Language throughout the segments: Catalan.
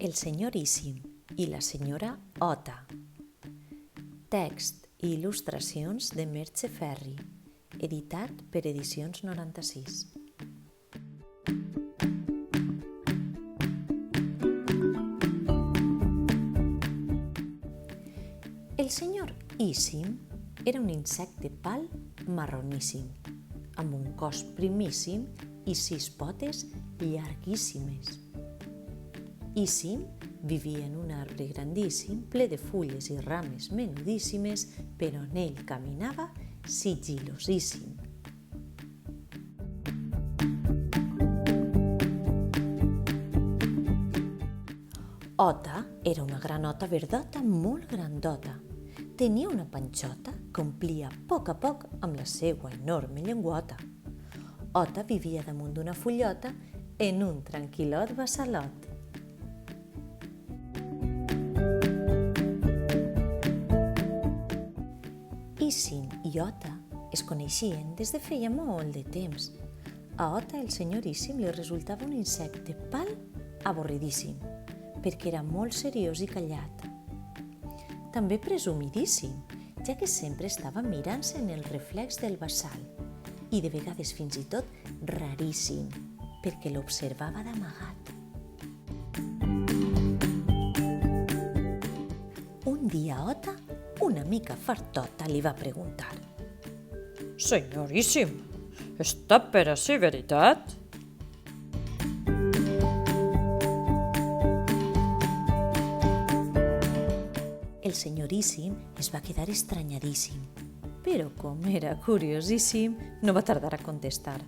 El senyoríssim i la senyora Ota. Text i il·lustracions de Merche Ferri, editat per Edicions 96. El senyor Íssim era un insecte pal marroníssim, amb un cos primíssim i 6 potes llarguíssimes. Íssim vivia en un arbre grandíssim ple de fulles i rames menudíssimes, però on ell caminava sigil·losíssim. Ota era una granota verdota molt grandota. Tenia una panxota que omplia a poc amb la seua enorme llengüota. Ota vivia damunt d'una fullota en un tranquil·lot basalot. Íssim i Ota es coneixien des de feia molt de temps. A Ota el senyor Íssim li resultava un insecte pal avorridíssim, perquè era molt seriós i callat. També presumidíssim, ja que sempre estava mirant-se en el reflex del bassal i de vegades fins i tot raríssim, perquè l'observava d'amagat. Un dia Ota, una mica fartota, li va preguntar: «Senyoríssim, està per a ser veritat?» El senyoríssim es va quedar estranyadíssim, però com era curiosíssim, no va tardar a contestar.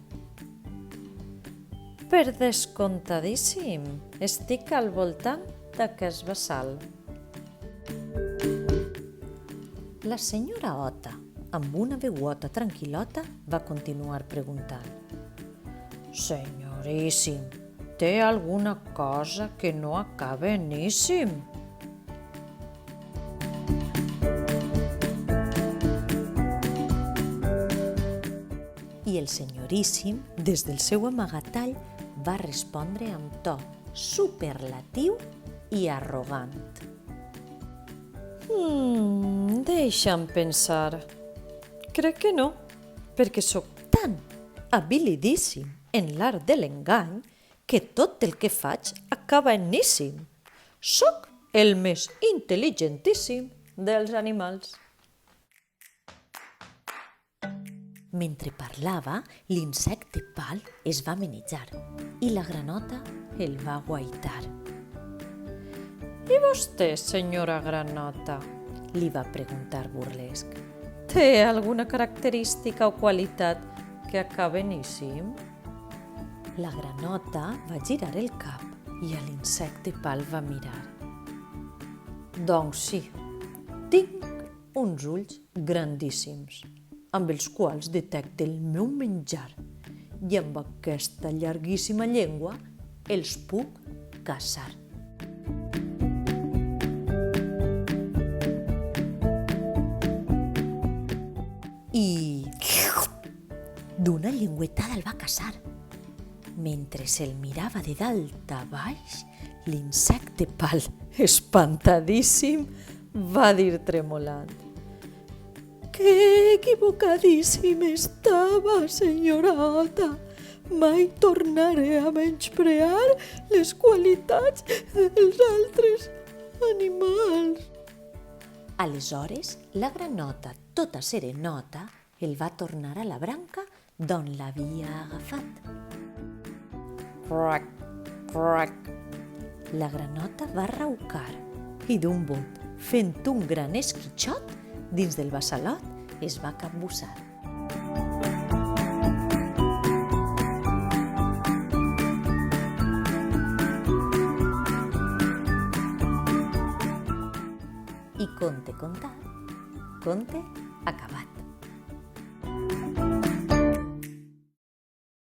«Per descomptadíssim, estic al voltant d'aquest bassal». La senyora Ota, amb una veuota tranquil·lota, va continuar preguntant: «Senyoríssim, té alguna cosa que no acaba en íssim?» I el senyoríssim, des del seu amagatall, va respondre amb to superlatiu i arrogant: Deixa'm pensar. Crec que no, perquè sóc tan habilidíssim en l'art de l'engany que tot el que faig acaba en íssim. Sóc el més intel·ligentíssim dels animals. Mentre parlava, l'insecte pal es va menejar i la granota el va guaitar. «I vostè, senyora granota?» li va preguntar burlesc. «Té alguna característica o qualitat que acabe en íssim?» La granota va girar el cap i a l'insecte pal va mirar. «Doncs sí, tinc uns ulls grandíssims, amb els quals detecte el meu menjar, i amb aquesta llarguíssima llengua els puc caçar». I d'una llengüetada el va caçar. Mentre se'l mirava de dalt a baix, l'insecte pal, espantadíssim, va dir tremolant: «Que equivocadíssim estava, senyora Ota! Mai tornaré a menysprear les qualitats dels altres animals». Aleshores, la granota, tota serenota, el va tornar a la branca d'on l'havia agafat. Crac, crac. La granota va raucar i d'un bot, fent un gran esquitxot, dins del basalot es va capbussar. I conte contat, conte